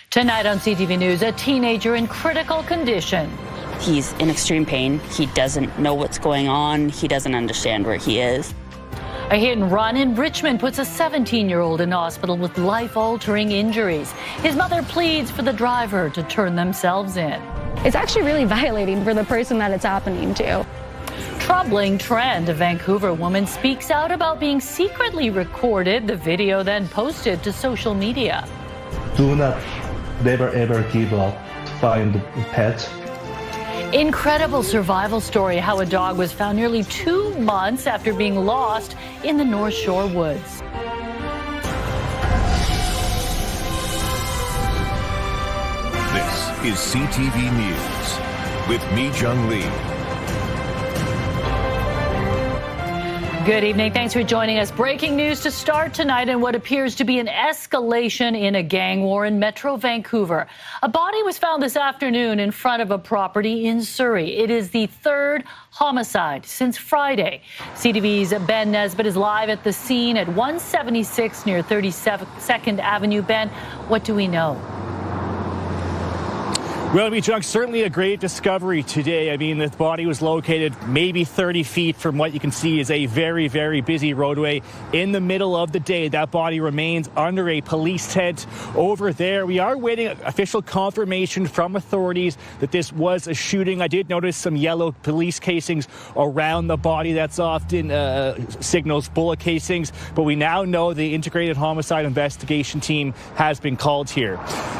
Tonight on CTV News, a teenager in critical condition. He's in extreme pain. He doesn't know what's going on. He doesn't understand where he is. A hit and run in Richmond puts a 17-year-old in hospital with life-altering injuries. His mother pleads for the driver to turn themselves in. It's actually really violating for the person that it's happening to. Troubling trend. A Vancouver woman speaks out about being secretly recorded. The video then posted to social media. Do not never ever give up to find the pet. Incredible survival story how a dog was found nearly 2 months after being lost in the North Shore woods. This is CTV News with me, Jung Lee. Good evening. Thanks for joining us. Breaking news to start tonight in what appears to be an escalation in a gang war in Metro Vancouver. A body was found this afternoon in front of a property in Surrey. It is the third homicide since Friday. CTV's Ben Nesbitt is live at the scene at 176 near 32nd Avenue. Ben, what do we know? Well, Junk, certainly a great discovery today. I mean, the body was located maybe 30 feet from what you can see is a very, very busy roadway in the middle of the day. That body remains under a police tent over there. We are waiting official confirmation from authorities that this was a shooting. I did notice some yellow police casings around the body. That's often signals bullet casings. But we now know the integrated homicide investigation team has been called here.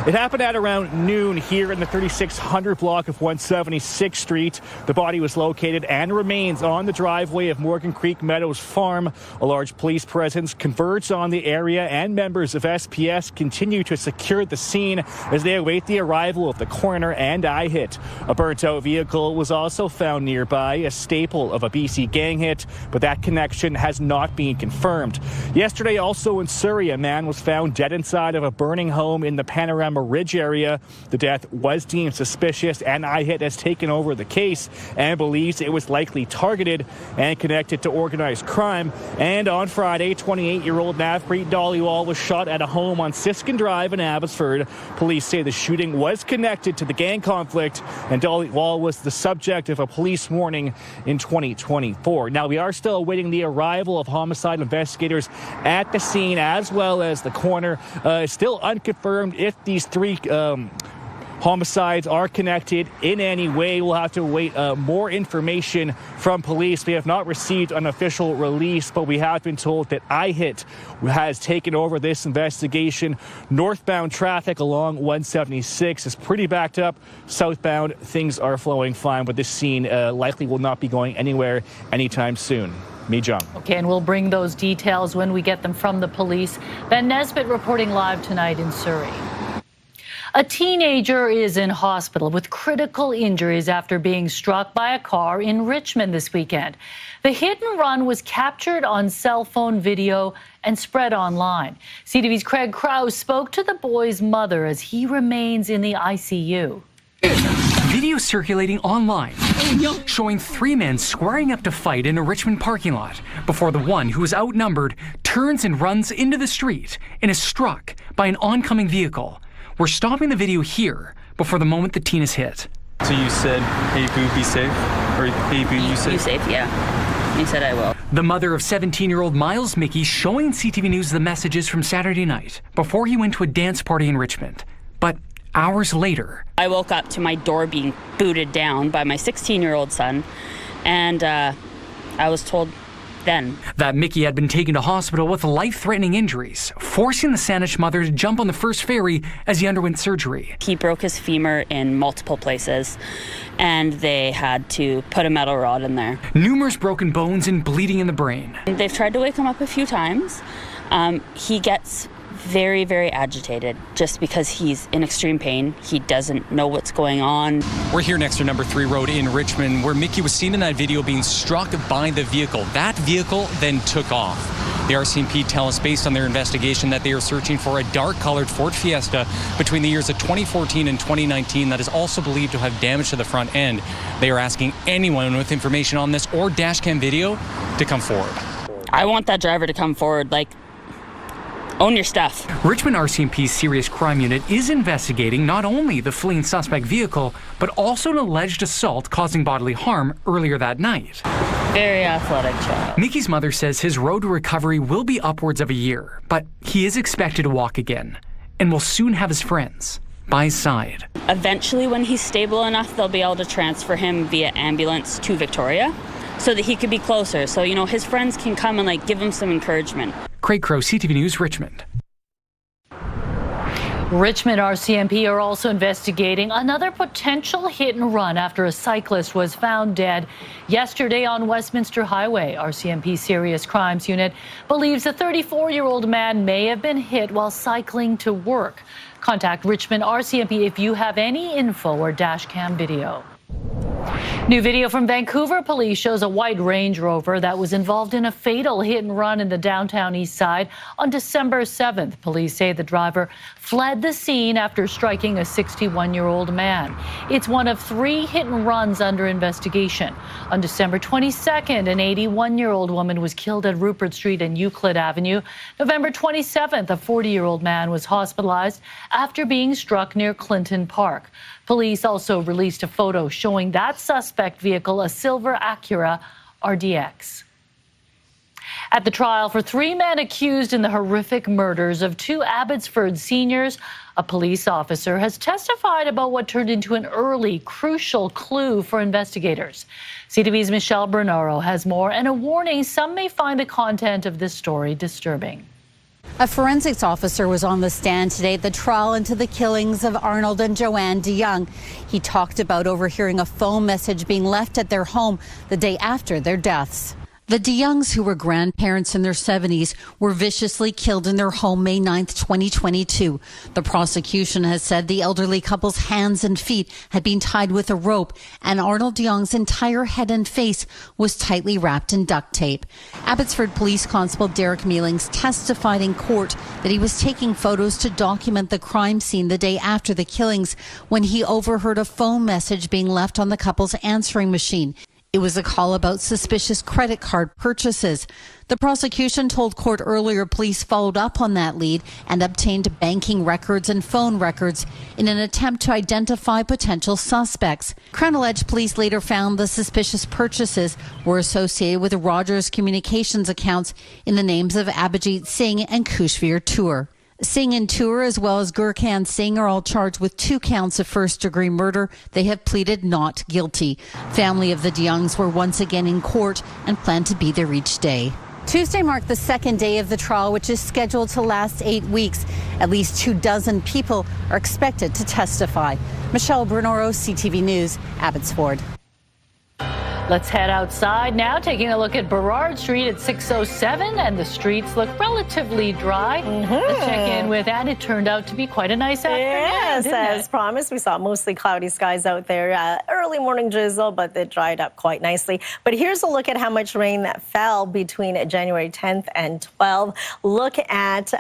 It happened at around noon here in the 3600 block of 176th Street. The body was located and remains on the driveway of Morgan Creek Meadows Farm. A large police presence converged on the area, and members of SPS continue to secure the scene as they await the arrival of the coroner and IHIT. A burnt-out vehicle was also found nearby, a staple of a BC gang hit, but that connection has not been confirmed. Yesterday, also in Surrey, a man was found dead inside of a burning home in the Panorama Ridge area. The death was deemed suspicious, and IHIT has taken over the case and believes it was likely targeted and connected to organized crime. And on Friday, 28-year-old Navpreet Dhaliwal was shot at a home on Siskin Drive in Abbotsford. Police say the shooting was connected to the gang conflict, and Dhaliwal was the subject of a police warning in 2024. Now, we are still awaiting the arrival of homicide investigators at the scene, as well as the coroner. It's still unconfirmed if these three homicides are connected in any way. We'll have to wait more information from police. We have not received an official release, but we have been told that IHIT has taken over this investigation. Northbound traffic along 176 is pretty backed up. Southbound, things are flowing fine, but this scene likely will not be going anywhere anytime soon. Me, John. Okay, and we'll bring those details when we get them from the police. Ben Nesbitt reporting live tonight in Surrey. A teenager is in hospital with critical injuries after being struck by a car in Richmond this weekend. The hit and run was captured on cell phone video and spread online. CTV's Craig Krause spoke to the boy's mother as he remains in the ICU. Video circulating online showing three men squaring up to fight in a Richmond parking lot before the one who is outnumbered turns and runs into the street and is struck by an oncoming vehicle. We're stopping the video here before the moment the teen is hit. So you said, hey boo, be safe? Or hey boo, you safe? You safe, yeah. You said I will. The mother of 17-year-old Miles Mickey showing CTV News the messages from Saturday night before he went to a dance party in Richmond. But hours later, I woke up to my door being booted down by my 16-year-old son, and I was told then that Mickey had been taken to hospital with life-threatening injuries, forcing the Saanich mother to jump on the first ferry as he underwent surgery. He broke his femur in multiple places, and they had to put a metal rod in there. Numerous broken bones and bleeding in the brain. They've tried to wake him up a few times. He gets very, very agitated just because he's in extreme pain. He doesn't know what's going on. We're here next to number 3 Road in Richmond, where Mickey was seen in that video being struck by the vehicle. That vehicle then took off. The RCMP tell us, based on their investigation, that they are searching for a dark-colored Ford Fiesta between the years of 2014 and 2019 that is also believed to have damage to the front end. They are asking anyone with information on this or dashcam video to come forward. I want that driver to come forward. Like, Own your stuff. Richmond RCMP's Serious Crime Unit is investigating not only the fleeing suspect vehicle, but also an alleged assault causing bodily harm earlier that night. Very athletic child. Mickey's mother says his road to recovery will be upwards of a year, but he is expected to walk again and will soon have his friends by his side. Eventually, when he's stable enough, they'll be able to transfer him via ambulance to Victoria so that he could be closer. So, his friends can come and give him some encouragement. Craig Crow, CTV News, Richmond. Richmond RCMP are also investigating another potential hit and run after a cyclist was found dead yesterday on Westminster Highway. RCMP Serious Crimes Unit believes a 34-year-old man may have been hit while cycling to work. Contact Richmond RCMP if you have any info or dash cam video. New video from Vancouver police shows a white Range Rover that was involved in a fatal hit and run in the downtown east side on December 7th. Police say the driver fled the scene after striking a 61-year-old man. It's one of 3 hit and runs under investigation. On December 22nd, an 81-year-old woman was killed at Rupert Street and Euclid Avenue. November 27th, a 40-year-old man was hospitalized after being struck near Clinton Park. Police also released a photo showing that suspect vehicle, a silver Acura RDX. At the trial for 3 men accused in the horrific murders of 2 Abbotsford seniors, a police officer has testified about what turned into an early, crucial clue for investigators. CTV's Michelle Bernaro has more and a warning some may find the content of this story disturbing. A forensics officer was on the stand today at the trial into the killings of Arnold and Joanne DeYoung. He talked about overhearing a phone message being left at their home the day after their deaths. The DeYoungs, who were grandparents in their 70s, were viciously killed in their home May 9th, 2022. The prosecution has said the elderly couple's hands and feet had been tied with a rope, and Arnold DeYoung's entire head and face was tightly wrapped in duct tape. Abbotsford Police Constable Derek Mealings testified in court that he was taking photos to document the crime scene the day after the killings when he overheard a phone message being left on the couple's answering machine. It was a call about suspicious credit card purchases. The prosecution told court earlier police followed up on that lead and obtained banking records and phone records in an attempt to identify potential suspects. Crown alleged police later found the suspicious purchases were associated with Rogers Communications accounts in the names of Abhijit Singh and Kushveer Tour. Singh and Tour, as well as Gurkhan Singh, are all charged with 2 counts of first-degree murder. They have pleaded not guilty. Family of the DeYoungs were once again in court and plan to be there each day. Tuesday marked the 2nd day of the trial, which is scheduled to last 8 weeks. At least 24 people are expected to testify. Michelle Bernaro, CTV News, Abbotsford. Let's head outside now, taking a look at Burrard Street at 607, and the streets look relatively dry. Let's check in with Anne. It turned out to be quite a nice afternoon. Yes, as promised, we saw mostly cloudy skies out there. Early morning drizzle, but it dried up quite nicely. But here's a look at how much rain that fell between January 10th and 12th. Look at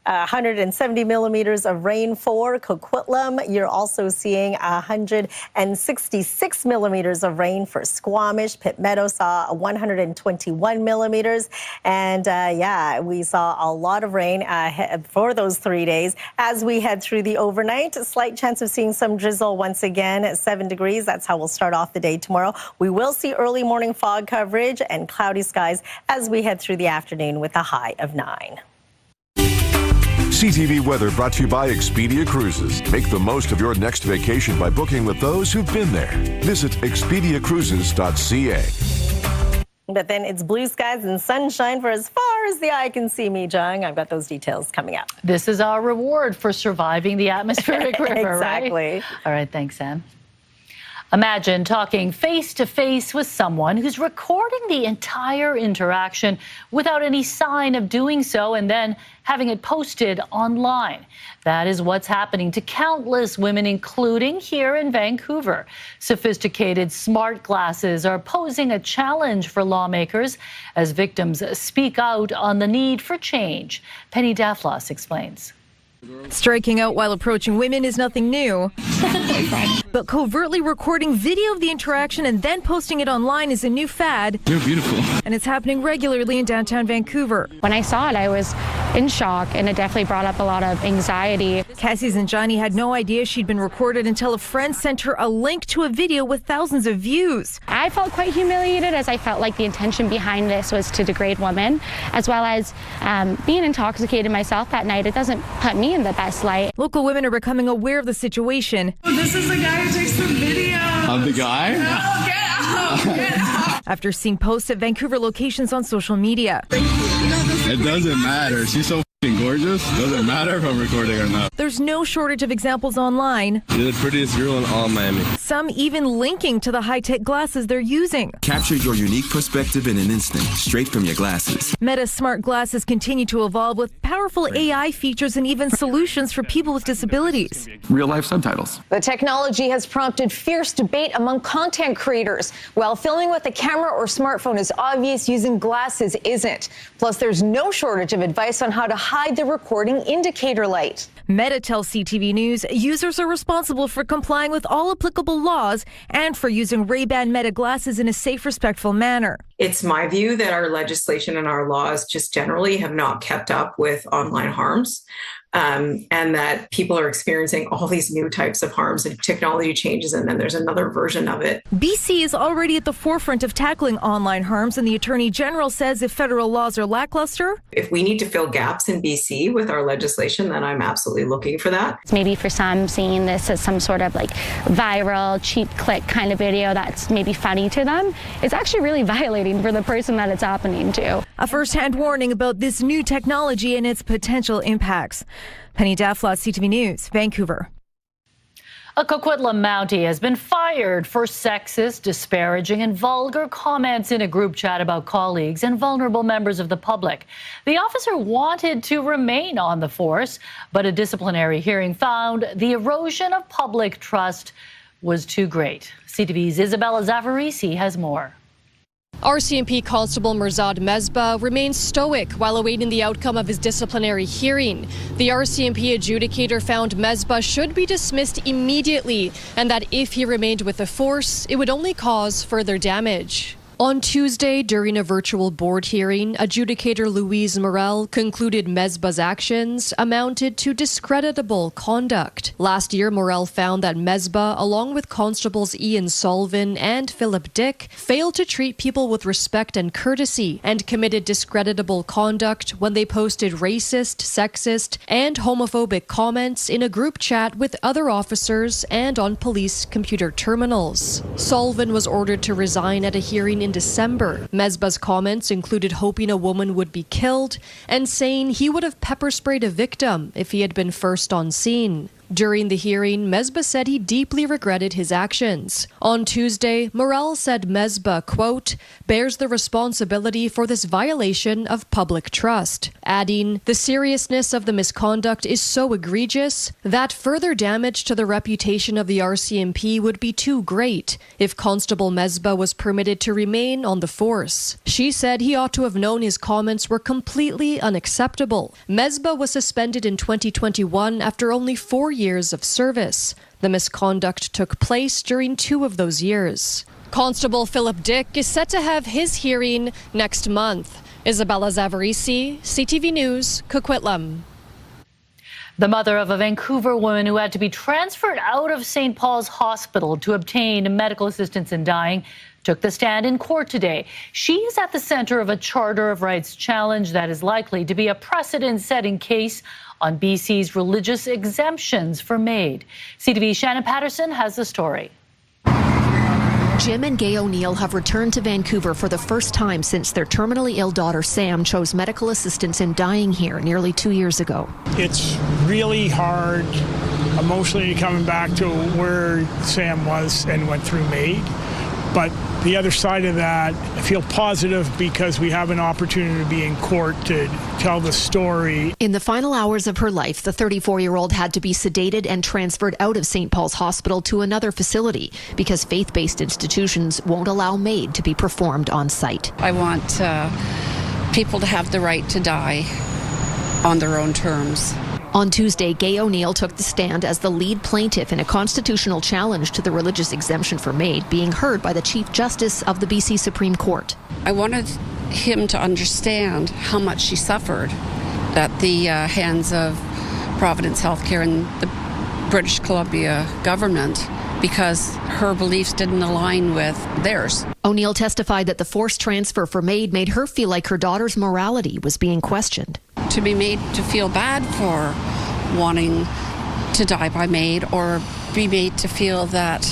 170 millimeters of rain for Coquitlam. You're also seeing 166 millimeters of rain for Squamish. Pitt Meadow saw 121 millimeters. And yeah, we saw a lot of rain for those 3 days. As we head through the overnight, a slight chance of seeing some drizzle once again at 7 degrees. That's how we'll start off the day tomorrow. We will see early morning fog coverage and cloudy skies as we head through the afternoon with a high of 9. CTV Weather brought to you by Expedia Cruises. Make the most of your next vacation by booking with those who've been there. Visit expediacruises.ca. But then it's blue skies and sunshine for as far as the eye can see. Me, Jung. I've got those details coming up. This is our reward for surviving the atmospheric river, exactly. Right? All right, thanks, Sam. Imagine talking face-to-face with someone who's recording the entire interaction without any sign of doing so and then having it posted online. That is what's happening to countless women, including here in Vancouver. Sophisticated smart glasses are posing a challenge for lawmakers as victims speak out on the need for change. Penny Daflos explains. Striking out while approaching women is nothing new. But covertly recording video of the interaction and then posting it online is a new fad. You're beautiful. And it's happening regularly in downtown Vancouver. When I saw it, I was in shock, and it definitely brought up a lot of anxiety. Cassie Zanjani had no idea she'd been recorded until a friend sent her a link to a video with thousands of views. I felt quite humiliated, as I felt like the intention behind this was to degrade women, as well as being intoxicated myself that night. It doesn't put me in the best light. Local women are becoming aware of the situation. This is the guy who takes the video. Of the guy? No, get out! Get out! After seeing posts at Vancouver locations on social media. It doesn't matter. She's so gorgeous. Doesn't matter if I'm recording or not. There's no shortage of examples online. You're the prettiest girl in all Miami. Some even linking to the high-tech glasses they're using. Capture your unique perspective in an instant, straight from your glasses. Meta's smart glasses continue to evolve with powerful AI features and even solutions for people with disabilities. Real-life subtitles. The technology has prompted fierce debate among content creators. While filming with a camera or smartphone is obvious, using glasses isn't. Plus, there's no shortage of advice on how to hide the recording indicator light. Meta tells CTV News users are responsible for complying with all applicable laws and for using Ray-Ban Meta glasses in a safe, respectful manner. It's my view that our legislation and our laws just generally have not kept up with online harms. And that people are experiencing all these new types of harms and technology changes, and then there's another version of it. BC is already at the forefront of tackling online harms, and the Attorney General says if federal laws are lackluster, if we need to fill gaps in BC with our legislation, then I'm absolutely looking for that. Maybe for some, seeing this as some sort of like viral, cheap click kind of video that's maybe funny to them, it's actually really violating for the person that it's happening to. A first-hand warning about this new technology and its potential impacts. Penny Dafla, CTV News, Vancouver. A Coquitlam Mountie has been fired for sexist, disparaging and vulgar comments in a group chat about colleagues and vulnerable members of the public. The officer wanted to remain on the force, but a disciplinary hearing found the erosion of public trust was too great. CTV's Isabella Zavarisi has more. RCMP Constable Mirzad Mesbah remains stoic while awaiting the outcome of his disciplinary hearing. The RCMP adjudicator found Mesbah should be dismissed immediately and that if he remained with the force, it would only cause further damage. On Tuesday, during a virtual board hearing, adjudicator Louise Morel concluded Mesbah's actions amounted to discreditable conduct. Last year, Morel found that Mesbah, along with constables Ian Sullivan and Philip Dick, failed to treat people with respect and courtesy and committed discreditable conduct when they posted racist, sexist, and homophobic comments in a group chat with other officers and on police computer terminals. Sullivan was ordered to resign at a hearing in December. Mesbah's comments included hoping a woman would be killed and saying he would have pepper sprayed a victim if he had been first on scene. During the hearing, Mesbah said he deeply regretted his actions. On Tuesday, Morel said Mesbah, quote, bears the responsibility for this violation of public trust, adding, the seriousness of the misconduct is so egregious that further damage to the reputation of the RCMP would be too great if Constable Mesbah was permitted to remain on the force. She said he ought to have known his comments were completely unacceptable. Mesbah was suspended in 2021 after only 4 years of service. The misconduct took place during 2 of those years. Constable Philip Dick is set to have his hearing next month. Isabella Zavarisi, CTV News, Coquitlam. The mother of a Vancouver woman who had to be transferred out of St. Paul's Hospital to obtain medical assistance in dying took the stand in court today. She is at the center of a Charter of Rights challenge that is likely to be a precedent-setting case on BC's religious exemptions for MAID. CTV's Shannon Patterson has the story. Jim and Gay O'Neill have returned to Vancouver for the first time since their terminally ill daughter Sam chose medical assistance in dying here nearly 2 years ago. It's really hard emotionally coming back to where Sam was and went through MAID. But the other side of that, I feel positive because we have an opportunity to be in court to tell the story. In the final hours of her life, the 34-year-old had to be sedated and transferred out of St. Paul's Hospital to another facility because faith-based institutions won't allow MAID to be performed on site. I want people to have the right to die on their own terms. On Tuesday, Gay O'Neill took the stand as the lead plaintiff in a constitutional challenge to the religious exemption for MAID being heard by the Chief Justice of the BC Supreme Court. I wanted him to understand how much she suffered, that the hands of Providence Healthcare and the British Columbia government because her beliefs didn't align with theirs. O'Neill testified that the forced transfer for MAID made her feel like her daughter's morality was being questioned. To be made to feel bad for wanting to die by MAID, or be made to feel that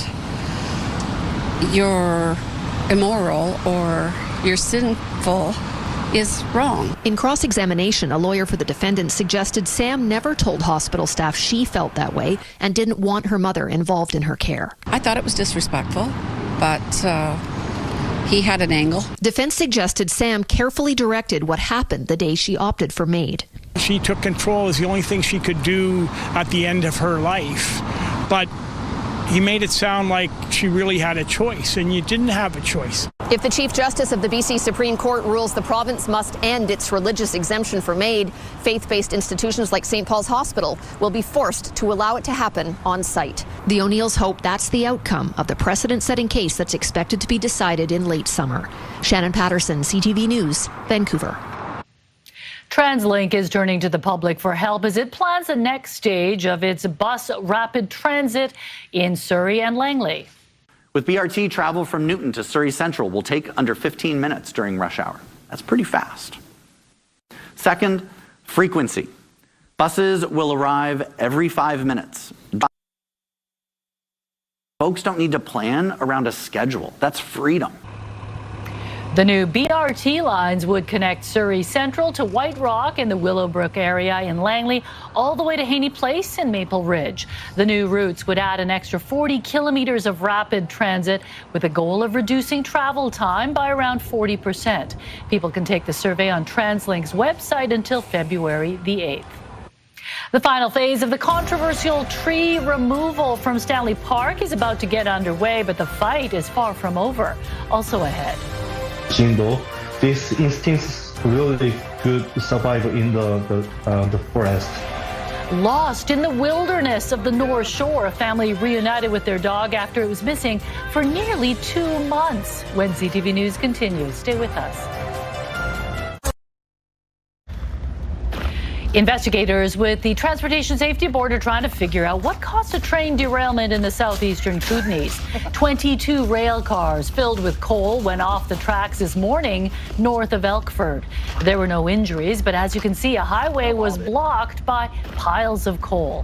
you're immoral or you're sinful, is wrong. In cross-examination, a lawyer for the defendant suggested Sam never told hospital staff she felt that way and didn't want her mother involved in her care. I thought it was disrespectful, but he had an angle. Defense suggested Sam carefully directed what happened the day she opted for MAID. She took control as the only thing she could do at the end of her life. But he made it sound like she really had a choice, and you didn't have a choice. If the Chief Justice of the BC Supreme Court rules the province must end its religious exemption for MAID, faith-based institutions like St. Paul's Hospital will be forced to allow it to happen on site. The O'Neills hope that's the outcome of the precedent-setting case that's expected to be decided in late summer. Shannon Patterson, CTV News, Vancouver. TransLink is turning to the public for help as it plans the next stage of its bus rapid transit in Surrey and Langley. With BRT, travel from Newton to Surrey Central will take under 15 minutes during rush hour. That's pretty fast. Second, frequency. Buses will arrive every 5 minutes. Folks don't need to plan around a schedule. That's freedom. The new BRT lines would connect Surrey Central to White Rock in the Willowbrook area in Langley, all the way to Haney Place in Maple Ridge. The new routes would add an extra 40 kilometers of rapid transit with a goal of reducing travel time by around 40%. People can take the survey on TransLink's website until February the 8th. The final phase of the controversial tree removal from Stanley Park is about to get underway, but the fight is far from over. Also ahead. These instincts really could survive in the forest. Lost in the wilderness of the North Shore, a family reunited with their dog after it was missing for nearly 2 months. When CTV News continues, stay with us. Investigators with the Transportation Safety Board are trying to figure out what caused a train derailment in the southeastern Kootenays. 22 rail cars filled with coal went off the tracks this morning north of Elkford. There were no injuries, but as you can see, a highway was blocked by piles of coal.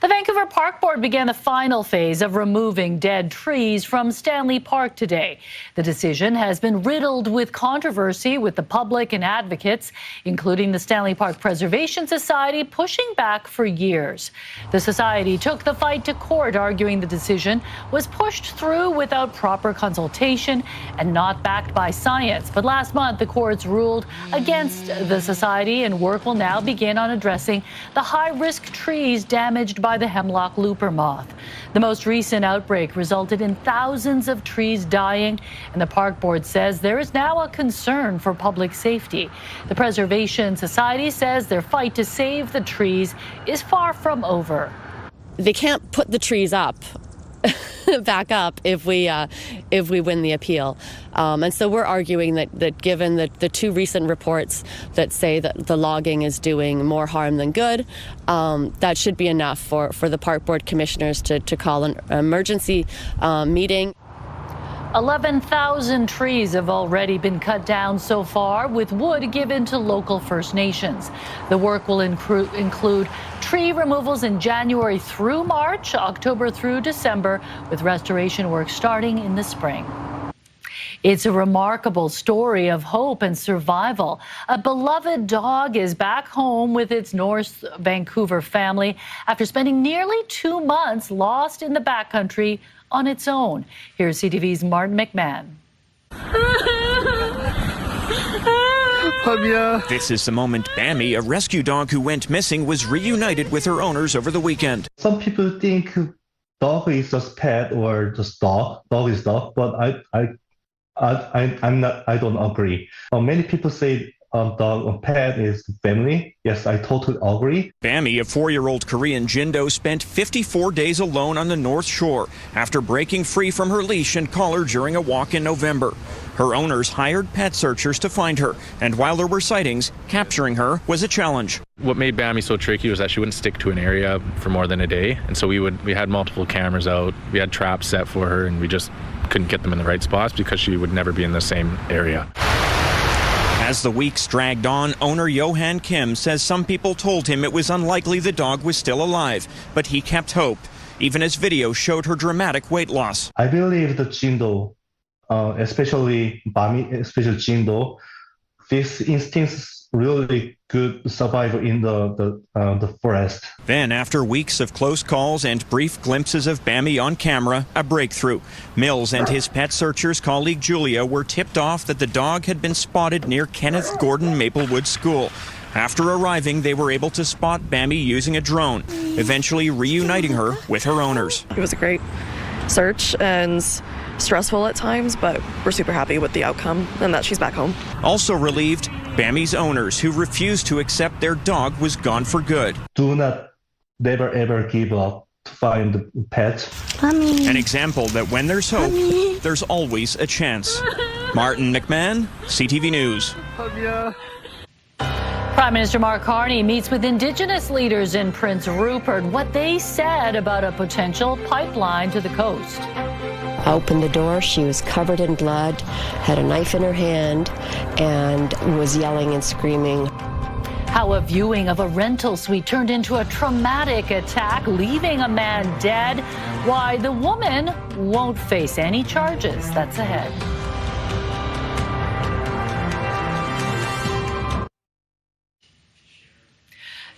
The Vancouver Park Board began the final phase of removing dead trees from Stanley Park today. The decision has been riddled with controversy, with the public and advocates, including the Stanley Park Preservation Society, pushing back for years. The society took the fight to court, arguing the decision was pushed through without proper consultation and not backed by science. But last month, the courts ruled against the society, and work will now begin on addressing the high-risk trees damaged by the hemlock looper moth. The most recent outbreak resulted in thousands of trees dying, and the Park Board says there is now a concern for public safety. The Preservation Society says their fight to save the trees is far from over. They can't put the trees up back up if we win the appeal. And so we're arguing that given the two recent reports that say that the logging is doing more harm than good, that should be enough for the Park Board commissioners to call an emergency meeting. 11,000 trees have already been cut down so far, with wood given to local First Nations. The work will include tree removals in January through March, October through December, with restoration work starting in the spring. It's a remarkable story of hope and survival. A beloved dog is back home with its North Vancouver family after spending nearly 2 months lost in the backcountry on its own. Here's CTV's Martin McMahon. This is the moment Bammy, a rescue dog who went missing, was reunited with her owners over the weekend. Some people think dog is just pet or just dog. Dog is dog, but I'm not. I don't agree. Many people say dog or pet is family. Yes, I totally agree. Bammy, a 4-year-old Korean Jindo, spent 54 days alone on the North Shore after breaking free from her leash and collar during a walk in November. Her owners hired pet searchers to find her, and while there were sightings, capturing her was a challenge. What made Bambi so tricky was that she wouldn't stick to an area for more than a day, and so we had multiple cameras out, we had traps set for her, and we just couldn't get them in the right spots because she would never be in the same area. As the weeks dragged on, owner Johan Kim says some people told him it was unlikely the dog was still alive, but he kept hope, even as video showed her dramatic weight loss. I believe the Jindo, especially Bambi, especially Jindo, this instincts really good survival in the forest. Then, after weeks of close calls and brief glimpses of Bambi on camera, a breakthrough. Mills and his pet searchers colleague Julia were tipped off that the dog had been spotted near Kenneth Gordon Maplewood School. After arriving, they were able to spot Bambi using a drone, eventually reuniting her with her owners. It was a great search and stressful at times, but we're super happy with the outcome and that she's back home. Also relieved, Bambi's owners, who refused to accept their dog was gone for good. Do not never ever give up to find the pet. Mommy. An example that when there's hope, there's always a chance. Martin McMahon, CTV News. Prime Minister Mark Carney meets with Indigenous leaders in Prince Rupert. What they said about a potential pipeline to the coast. I opened the door. She was covered in blood, had a knife in her hand, and was yelling and screaming. How a viewing of a rental suite turned into a traumatic attack, leaving a man dead. Why the woman won't face any charges. That's ahead.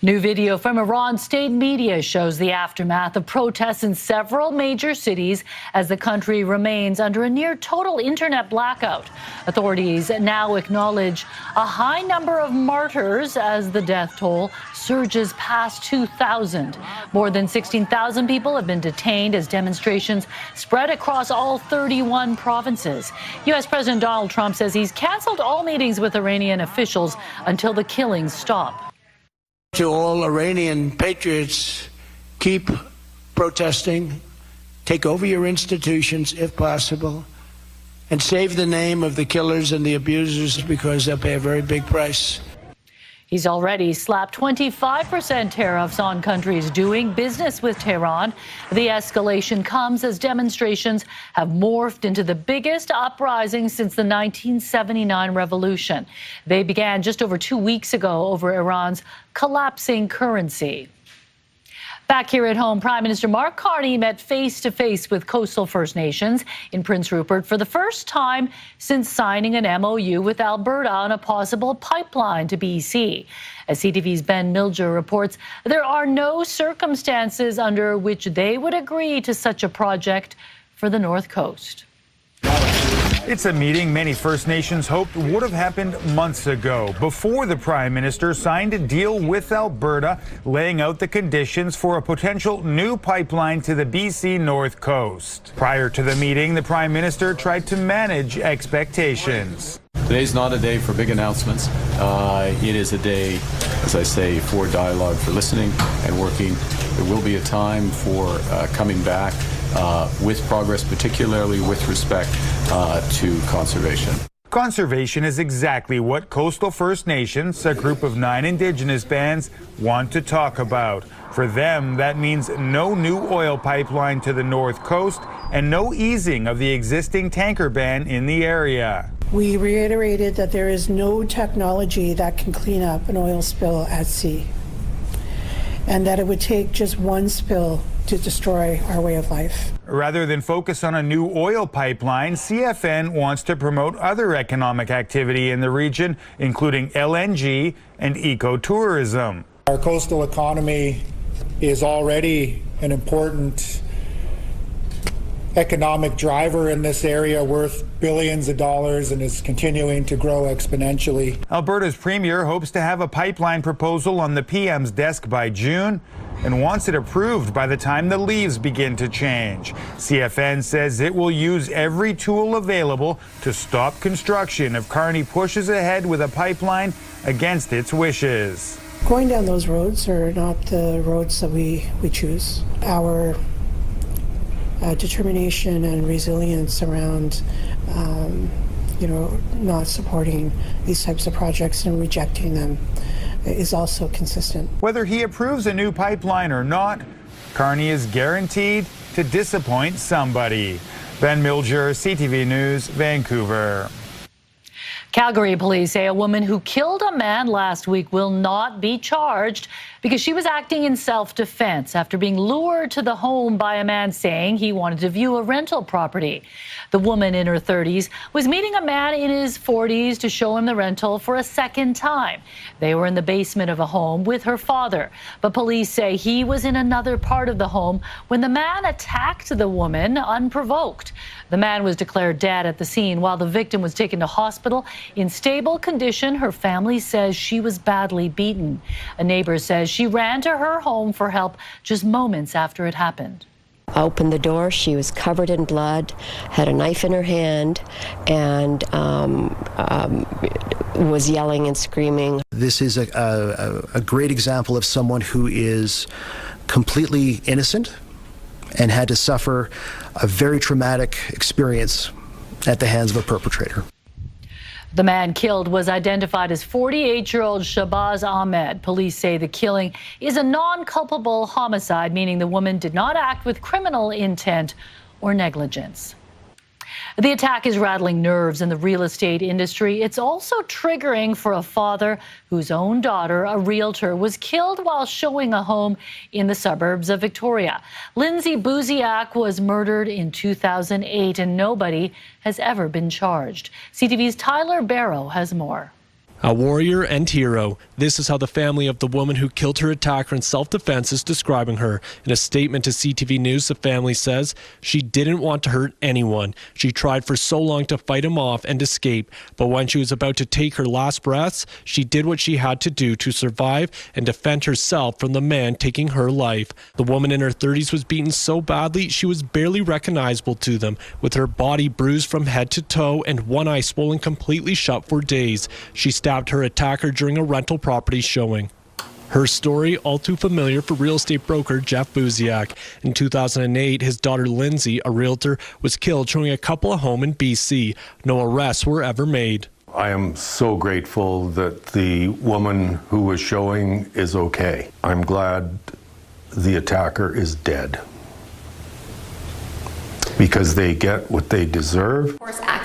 New video from Iran state media shows the aftermath of protests in several major cities as the country remains under a near total internet blackout. Authorities now acknowledge a high number of martyrs as the death toll surges past 2,000. More than 16,000 people have been detained as demonstrations spread across all 31 provinces. U.S. President Donald Trump says he's canceled all meetings with Iranian officials until the killings stop. To all Iranian patriots, keep protesting, take over your institutions if possible, and save the name of the killers and the abusers because they'll pay a very big price. He's already slapped 25% tariffs on countries doing business with Tehran. The escalation comes as demonstrations have morphed into the biggest uprising since the 1979 revolution. They began just over 2 weeks ago over Iran's collapsing currency. Back here at home, Prime Minister Mark Carney met face-to-face with coastal First Nations in Prince Rupert for the first time since signing an MOU with Alberta on a possible pipeline to BC. As CTV's Ben Milger reports, there are no circumstances under which they would agree to such a project for the North Coast. It's a meeting many First Nations hoped would have happened months ago, before the Prime Minister signed a deal with Alberta, laying out the conditions for a potential new pipeline to the BC North Coast. Prior to the meeting, the Prime Minister tried to manage expectations. Today's not a day for big announcements. It is a day, as I say, for dialogue, for listening and working. There will be a time for coming back with progress, particularly with respect to conservation. Conservation is exactly what Coastal First Nations, a group of 9 Indigenous bands, want to talk about. For them, that means no new oil pipeline to the North Coast and no easing of the existing tanker ban in the area. We reiterated that there is no technology that can clean up an oil spill at sea, and that it would take just one spill to destroy our way of life. Rather than focus on a new oil pipeline, CFN wants to promote other economic activity in the region, including LNG and ecotourism. Our coastal economy is already an important economic driver in this area, worth billions of dollars, and is continuing to grow exponentially. Alberta's premier hopes to have a pipeline proposal on the PM's desk by June and wants it approved by the time the leaves begin to change. CFN says it will use every tool available to stop construction if Carney pushes ahead with a pipeline against its wishes. Going down those roads are not the roads that we choose. Our determination and resilience around not supporting these types of projects and rejecting them is also consistent. Whether he approves a new pipeline or not, Carney is guaranteed to disappoint somebody. Ben Milger, CTV News, Vancouver. Calgary police say a woman who killed a man last week will not be charged because she was acting in self-defense after being lured to the home by a man saying he wanted to view a rental property. The woman in her 30s was meeting a man in his 40s to show him the rental for a second time. They were in the basement of a home with her father, but police say he was in another part of the home when the man attacked the woman unprovoked. The man was declared dead at the scene while the victim was taken to hospital in stable condition. Her family says she was badly beaten. A neighbor says she ran to her home for help just moments after it happened. Opened the door, she was covered in blood, had a knife in her hand, and was yelling and screaming. This is a great example of someone who is completely innocent and had to suffer a very traumatic experience at the hands of a perpetrator. The man killed was identified as 48-year-old Shabazz Ahmed. Police say the killing is a non-culpable homicide, meaning the woman did not act with criminal intent or negligence. The attack is rattling nerves in the real estate industry. It's also triggering for a father whose own daughter, a realtor, was killed while showing a home in the suburbs of Victoria. Lindsay Buziak was murdered in 2008 and nobody has ever been charged. CTV's Tyler Barrow has more. A warrior and hero. This is how the family of the woman who killed her attacker in self-defense is describing her. In a statement to CTV News, the family says she didn't want to hurt anyone. She tried for so long to fight him off and escape, but when she was about to take her last breaths, she did what she had to do to survive and defend herself from the man taking her life. The woman in her 30s was beaten so badly she was barely recognizable to them, with her body bruised from head to toe and one eye swollen completely shut for days. She stabbed her attacker during a rental property showing. Her story all too familiar for real estate broker Jeff Buziak. In 2008, his daughter Lindsay, a realtor, was killed showing a couple a home in BC. No arrests were ever made. I am so grateful that the woman who was showing is okay. I'm glad the attacker is dead, because they get what they deserve.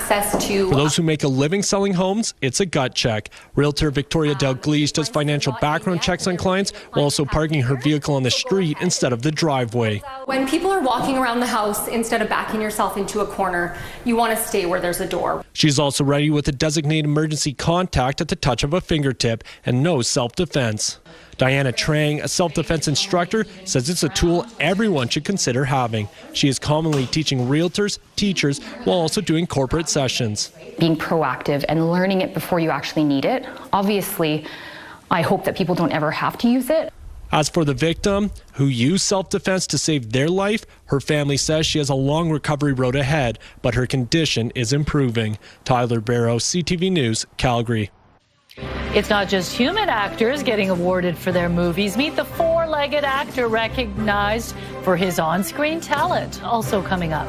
Access to For those who make a living selling homes, it's a gut check. Realtor Victoria Dalglish does financial background checks on clients while also parking her vehicle on the street instead of the driveway. When people are walking around the house, instead of backing yourself into a corner, you want to stay where there's a door. She's also ready with a designated emergency contact at the touch of a fingertip and no self-defense. Diana Trang, a self-defense instructor, says it's a tool everyone should consider having. She is commonly teaching realtors, teachers, while also doing corporate sessions. Being proactive and learning it before you actually need it. Obviously, I hope that people don't ever have to use it. As for the victim, who used self-defense to save their life, her family says she has a long recovery road ahead, but her condition is improving. Tyler Barrow, CTV News, Calgary. It's not just human actors getting awarded for their movies. Meet the four-legged actor recognized for his on-screen talent. Also coming up.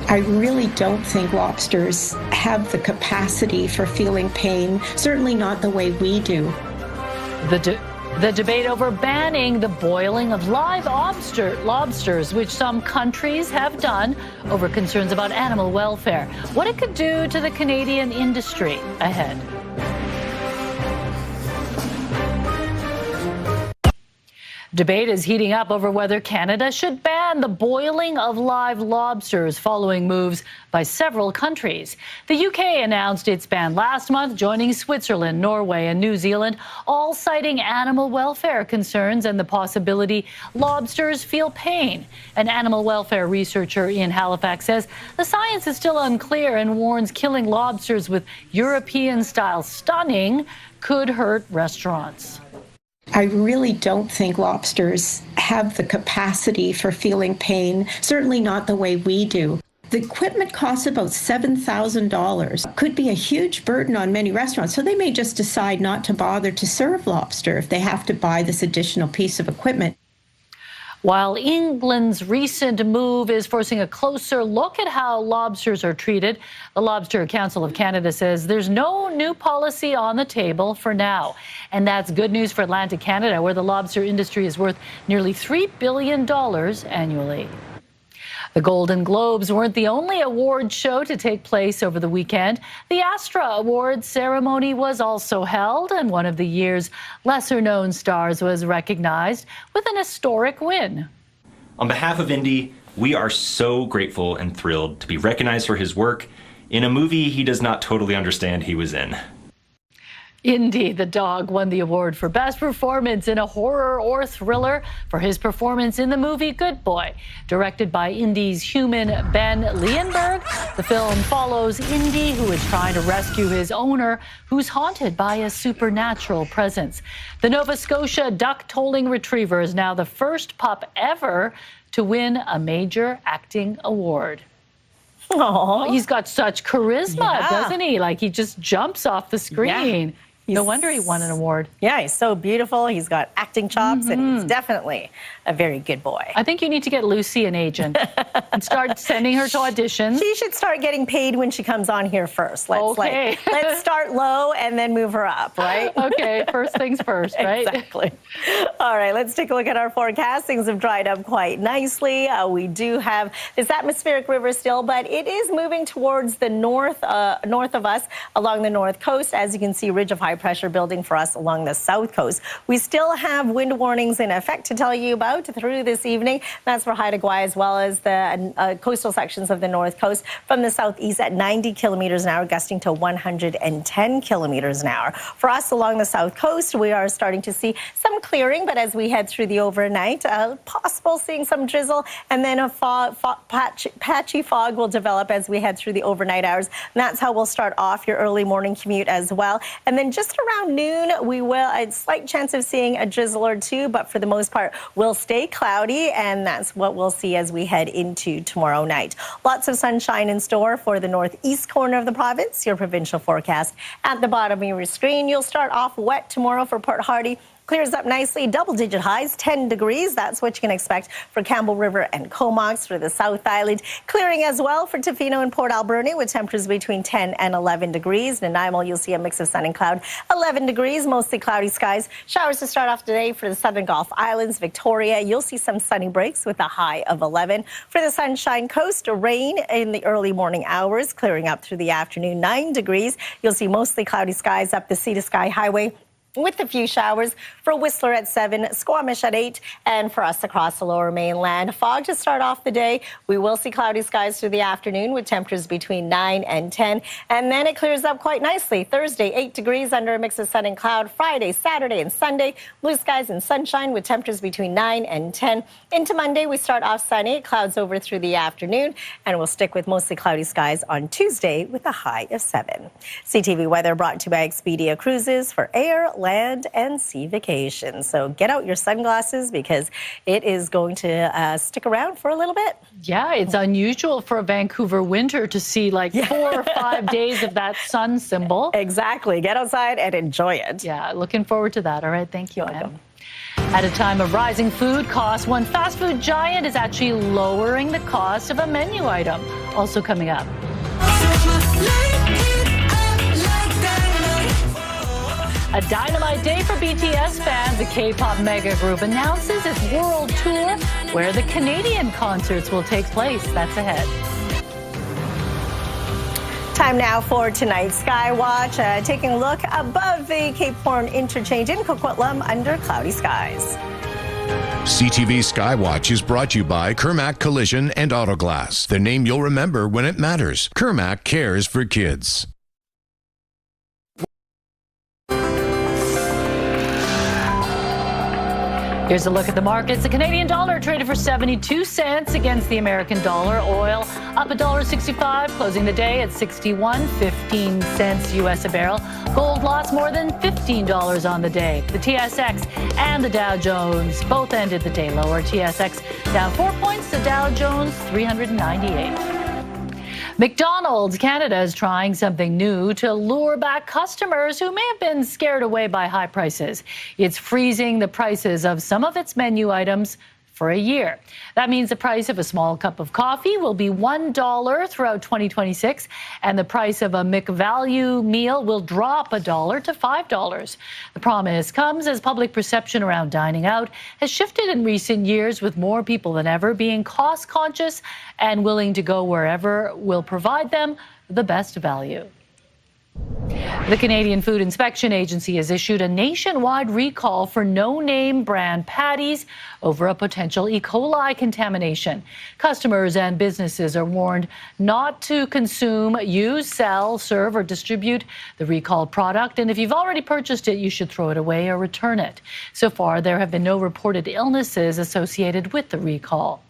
I really don't think lobsters have the capacity for feeling pain, certainly not the way we do. The debate over banning the boiling of live lobsters, which some countries have done over concerns about animal welfare. What it could do to the Canadian industry ahead. Debate is heating up over whether Canada should ban the boiling of live lobsters following moves by several countries. The UK announced its ban last month, joining Switzerland, Norway and New Zealand, all citing animal welfare concerns and the possibility lobsters feel pain. An animal welfare researcher in Halifax says the science is still unclear and warns killing lobsters with European-style stunning could hurt restaurants. I really don't think lobsters have the capacity for feeling pain, certainly not the way we do. The equipment costs about $7,000. Could be a huge burden on many restaurants, so they may just decide not to bother to serve lobster if they have to buy this additional piece of equipment. While England's recent move is forcing a closer look at how lobsters are treated, the Lobster Council of Canada says there's no new policy on the table for now. And that's good news for Atlantic Canada, where the lobster industry is worth nearly $3 billion annually. The Golden Globes weren't the only award show to take place over the weekend. The Astra Awards ceremony was also held, and one of the year's lesser-known stars was recognized with an historic win. On behalf of Indy, we are so grateful and thrilled to be recognized for his work in a movie he does not totally understand he was in. Indy the dog won the award for Best Performance in a Horror or Thriller for his performance in the movie Good Boy. Directed by Indy's human Ben Leonberg, the film follows Indy, who is trying to rescue his owner, who's haunted by a supernatural presence. The Nova Scotia duck-tolling retriever is now the first pup ever to win a major acting award. Aww. He's got such charisma, doesn't he? Like, he just jumps off the screen. Yeah. No wonder he won an award. Yeah, he's so beautiful. He's got acting chops, and he's definitely a very good boy. I think you need to get Lucy an agent and start sending her to auditions. She should start getting paid when she comes on here first. Let's start low and then move her up, right? Okay, first things first, right? Exactly. All right, let's take a look at our forecast. Things have dried up quite nicely. We do have this atmospheric river still, but it is moving towards the north of us along the north coast. As you can see, ridge of high pressure building for us along the south coast. We still have wind warnings in effect to tell you about through this evening. That's for Haida Gwaii as well as the coastal sections of the north coast from the southeast at 90 kilometers an hour, gusting to 110 kilometers an hour. For us along the south coast, we are starting to see some clearing, but as we head through the overnight, possible seeing some drizzle, and then a patchy fog will develop as we head through the overnight hours. And that's how we'll start off your early morning commute as well. And then just around noon, we will a slight chance of seeing a drizzle or two, but for the most part, we'll stay cloudy, and that's what we'll see as we head into tomorrow night. Lots of sunshine in store for the northeast corner of the province. Your provincial forecast at the bottom of your screen. You'll start off wet tomorrow for Port Hardy. Clears up nicely, double-digit highs, 10 degrees. That's what you can expect for Campbell River and Comox for the South Island. Clearing as well for Tofino and Port Alberni with temperatures between 10 and 11 degrees. Nanaimo, you'll see a mix of sun and cloud, 11 degrees, mostly cloudy skies. Showers to start off today for the Southern Gulf Islands. Victoria, you'll see some sunny breaks with a high of 11. For the Sunshine Coast, rain in the early morning hours, clearing up through the afternoon, 9 degrees. You'll see mostly cloudy skies up the Sea to Sky Highway, with a few showers for Whistler at 7, Squamish at 8, and for us across the lower mainland. Fog to start off the day. We will see cloudy skies through the afternoon with temperatures between 9 and 10, and then it clears up quite nicely. Thursday, 8 degrees under a mix of sun and cloud. Friday, Saturday, and Sunday, blue skies and sunshine with temperatures between 9 and 10. Into Monday, we start off sunny, clouds over through the afternoon, and we'll stick with mostly cloudy skies on Tuesday with a high of 7. CTV weather brought to you by Expedia Cruises for air, land, and sea vacations. So get out your sunglasses because it is going to stick around for a little bit. Yeah, it's unusual for a Vancouver winter to see like 4 or 5 days of that sun symbol. Exactly. Get outside and enjoy it. Yeah, looking forward to that. All right, thank you, Em. At a time of rising food costs, one fast food giant is actually lowering the cost of a menu item. Also coming up. A dynamite day for BTS fans. The K-pop mega group announces its world tour, where the Canadian concerts will take place. That's ahead. Time now for tonight's Skywatch. Taking a look above the Cape Horn interchange in Coquitlam under cloudy skies. CTV Skywatch is brought to you by Kermac Collision and Autoglass, the name you'll remember when it matters. Kermac cares for kids. Here's a look at the markets. The Canadian dollar traded for 72 cents against the American dollar. Oil up $1.65, closing the day at 61.15 cents U.S. a barrel. Gold lost more than $15 on the day. The TSX and the Dow Jones both ended the day lower. TSX down 4 points. The Dow Jones 398. McDonald's Canada is trying something new to lure back customers who may have been scared away by high prices. It's freezing the prices of some of its menu items for a year. That means the price of a small cup of coffee will be $1 throughout 2026, and the price of a McValue meal will drop $1 to $5. The promise comes as public perception around dining out has shifted in recent years, with more people than ever being cost-conscious and willing to go wherever will provide them the best value. The Canadian Food Inspection Agency has issued a nationwide recall for no-name brand patties over a potential E. coli contamination. Customers and businesses are warned not to consume, use, sell, serve, or distribute the recalled product. And if you've already purchased it, you should throw it away or return it. So far, there have been no reported illnesses associated with the recall.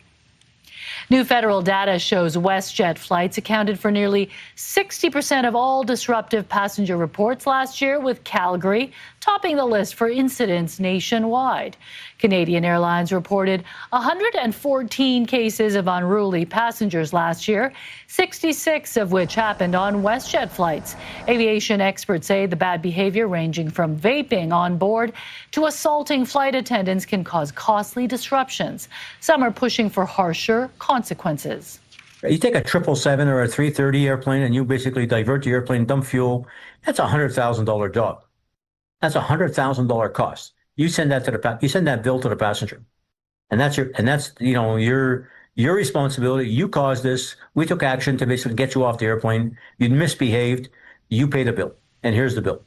New federal data shows WestJet flights accounted for nearly 60% of all disruptive passenger reports last year, with Calgary topping the list for incidents nationwide. Canadian Airlines reported 114 cases of unruly passengers last year, 66 of which happened on WestJet flights. Aviation experts say the bad behavior, ranging from vaping on board to assaulting flight attendants, can cause costly disruptions. Some are pushing for harsher consequences. You take a 777 or a 330 airplane and you basically divert the airplane, dump fuel, that's a $100,000 job. That's a $100,000 cost. You send that to you send that bill to the passenger, and that's your responsibility. You caused this. We took action to basically get you off the airplane. You misbehaved. You pay the bill, and here's the bill.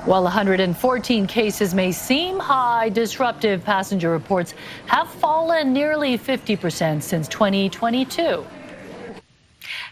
While 114 cases may seem high, disruptive passenger reports have fallen nearly 50% since 2022.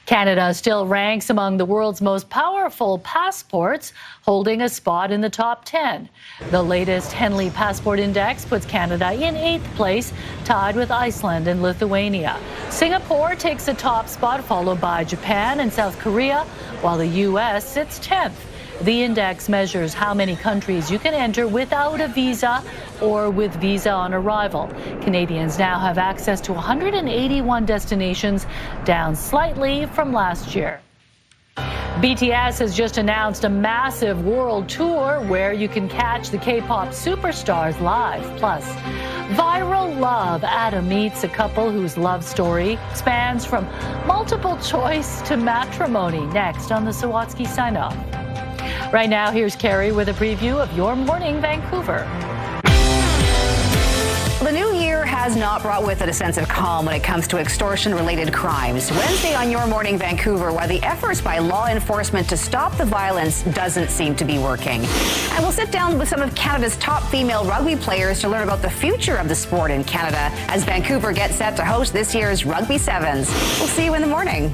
Canada still ranks among the world's most powerful passports, holding a spot in the top 10. The latest Henley Passport Index puts Canada in 8th place, tied with Iceland and Lithuania. Singapore takes the top spot, followed by Japan and South Korea, while the U.S. sits 10th. The index measures how many countries you can enter without a visa or with visa on arrival. Canadians now have access to 181 destinations, down slightly from last year. BTS has just announced a massive world tour where you can catch the K-pop superstars live. Plus, viral love. Adam meets a couple whose love story spans from multiple choice to matrimony. Next on the Sawatsky Sign Off. Right now, here's Carrie with a preview of Your Morning Vancouver. The new year has not brought with it a sense of calm when it comes to extortion-related crimes. Wednesday on Your Morning Vancouver, why the efforts by law enforcement to stop the violence doesn't seem to be working. And we'll sit down with some of Canada's top female rugby players to learn about the future of the sport in Canada as Vancouver gets set to host this year's Rugby Sevens. We'll see you in the morning.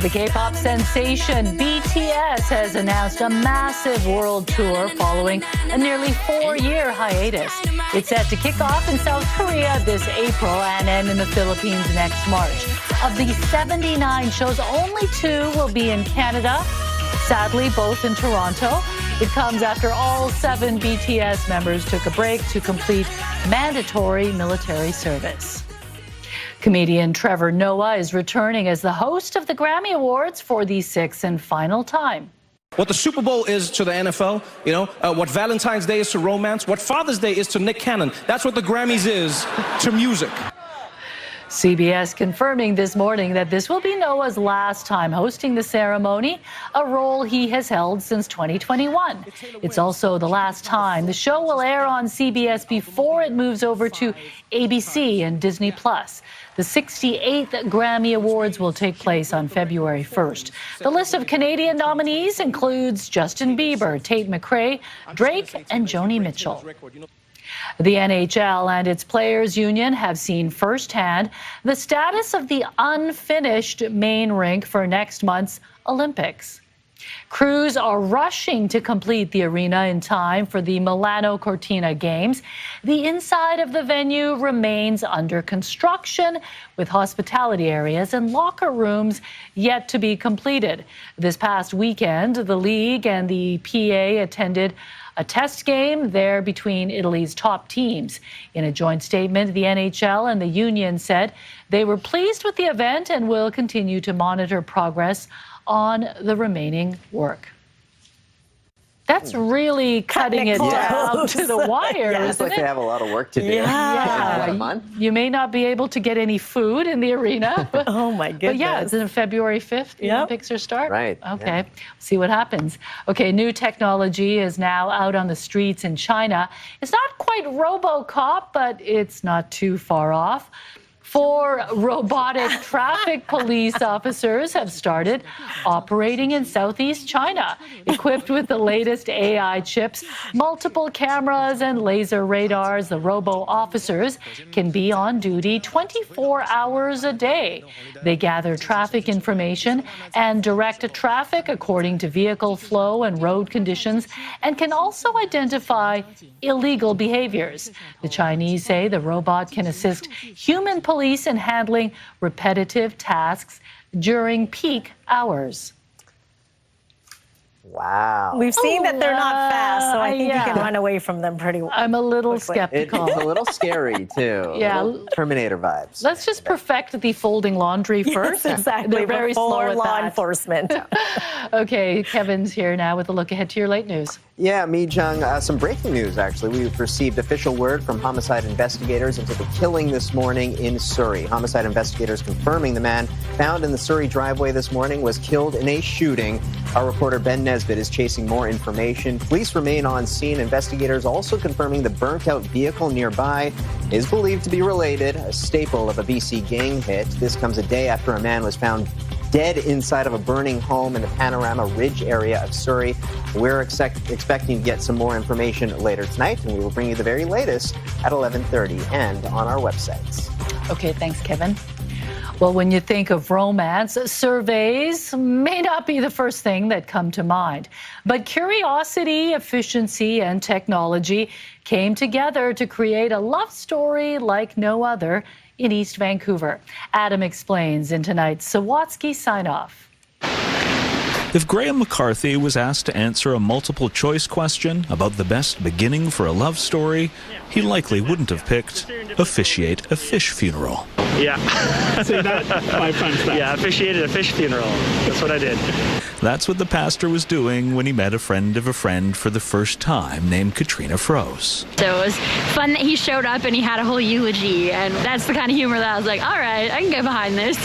The K-pop sensation BTS has announced a massive world tour following a nearly 4-year hiatus. It's set to kick off in South Korea this April and end in the Philippines next March. Of the 79 shows, only 2 will be in Canada, sadly both in Toronto. It comes after all 7 BTS members took a break to complete mandatory military service. Comedian Trevor Noah is returning as the host of the Grammy Awards for the 6th and final time. What the Super Bowl is to the NFL, what Valentine's Day is to romance, what Father's Day is to Nick Cannon, that's what the Grammys is to music. CBS confirming this morning that this will be Noah's last time hosting the ceremony, a role he has held since 2021. It's also the last time the show will air on CBS before it moves over to ABC and Disney+. The 68th Grammy Awards will take place on February 1st. The list of Canadian nominees includes Justin Bieber, Tate McRae, Drake, and Joni Mitchell. The NHL and its players' union have seen firsthand the status of the unfinished main rink for next month's Olympics. Crews are rushing to complete the arena in time for the Milano Cortina Games. The inside of the venue remains under construction, with hospitality areas and locker rooms yet to be completed. This past weekend, the league and the PA attended a test game there between Italy's top teams. In a joint statement, the NHL and the union said they were pleased with the event and will continue to monitor progress on the remaining work. That's really cutting it down to the wire, It's isn't like it? they have a lot of work to do. Yeah. You may not be able to get any food in the arena. But, oh, my goodness. But yeah, it's in February 5th. The Olympics are start. Right. Okay. See what happens. Okay, new technology is now out on the streets in China. It's not quite RoboCop, but it's not too far off. 4 robotic traffic police officers have started operating in southeast China, equipped with the latest AI chips, multiple cameras and laser radars. The robo-officers can be on duty 24 hours a day. They gather traffic information and direct traffic according to vehicle flow and road conditions, and can also identify illegal behaviors. The Chinese say the robot can assist human police in handling repetitive tasks during peak hours. Wow. We've seen that they're not fast, so I think you can run away from them pretty well. I'm a little quickly. skeptical. It's a little scary, too. Yeah. Terminator vibes. Let's just perfect the folding laundry first. Yes, exactly. They're very slow at law that. enforcement. Okay, Kevin's here now with a look ahead to your late news. Yeah, Mi Jung, some breaking news, actually. We've received official word from homicide investigators into the killing this morning in Surrey. Homicide investigators confirming the man found in the Surrey driveway this morning was killed in a shooting. Our reporter Ben Nesbitt is chasing more information. Police remain on scene. Investigators also confirming the burnt-out vehicle nearby is believed to be related, a staple of a BC gang hit. This comes a day after a man was found dead inside of a burning home in the Panorama Ridge area of Surrey. We're expecting to get some more information later tonight, and we will bring you the very latest at 11:30 and on our websites. Okay, thanks, Kevin. Well, when you think of romance, surveys may not be the first thing that come to mind. But curiosity, efficiency, and technology came together to create a love story like no other in East Vancouver. Adam explains in tonight's Sawatsky Sign-Off. If Graham McCarthy was asked to answer a multiple-choice question about the best beginning for a love story, he likely wouldn't have picked officiate a fish funeral. Yeah. Say that 5 times fast. Yeah, officiated a fish funeral. That's what I did. That's what the pastor was doing when he met a friend of a friend for the first time named Katrina Froese. So it was fun that he showed up and he had a whole eulogy, and that's the kind of humor that I was like, all right, I can get behind this.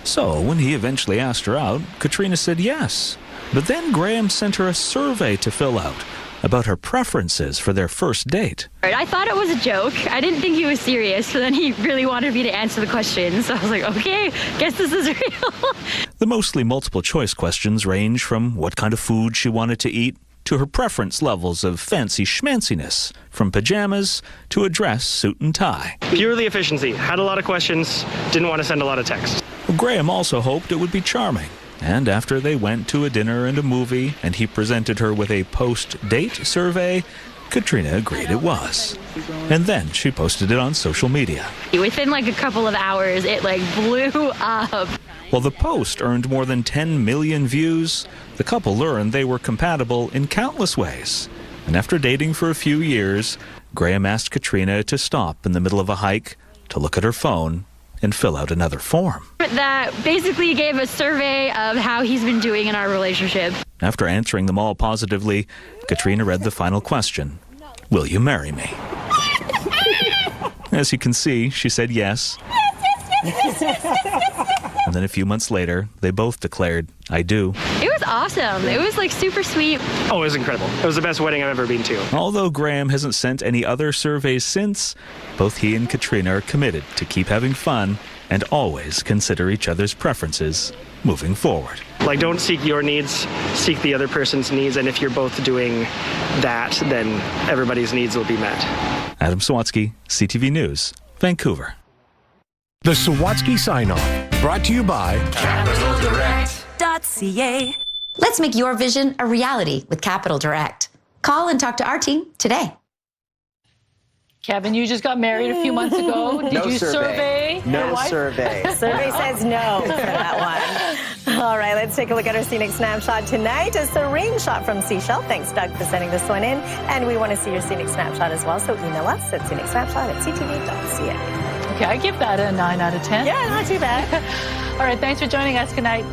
So when he eventually asked her out, Katrina said yes. But then Graham sent her a survey to fill out about her preferences for their first date. I thought it was a joke. I didn't think he was serious, but then he really wanted me to answer the questions. So I was like, okay, guess this is real. The mostly multiple choice questions range from what kind of food she wanted to eat to her preference levels of fancy schmanciness, from pajamas to a dress, suit and tie. Purely efficiency. Had a lot of questions, didn't want to send a lot of text. Graham also hoped it would be charming. And after they went to a dinner and a movie, and he presented her with a post-date survey, Katrina agreed it was. And then she posted it on social media. Within like a couple of hours, it like blew up. While the post earned more than 10 million views, the couple learned they were compatible in countless ways. And after dating for a few years, Graham asked Katrina to stop in the middle of a hike to look at her phone and fill out another form. That basically gave a survey of how he's been doing in our relationship. After answering them all positively, Katrina read the final question. Will you marry me? As you can see, she said yes. And then a few months later, they both declared, I do. It was awesome. It was like super sweet. Oh, it was incredible. It was the best wedding I've ever been to. Although Graham hasn't sent any other surveys since, both he and Katrina are committed to keep having fun and always consider each other's preferences moving forward. Like, don't seek your needs, seek the other person's needs, and if you're both doing that, then everybody's needs will be met. Adam Sawatsky, CTV News, Vancouver. The Sawatsky Sign-Off, brought to you by CapitalDirect.ca. Let's make your vision a reality with Capital Direct. Call and talk to our team today. Kevin, you just got married a few months ago. Did you survey? No survey. Survey says no for that one. All right, let's take a look at our scenic snapshot tonight. A serene shot from Seashell. Thanks, Doug, for sending this one in. And we want to see your scenic snapshot as well, so email us at scenicsnapshot@ctv.ca. Okay, I give that a 9 out of 10. Yeah, not too bad. All right, thanks for joining us. Good night.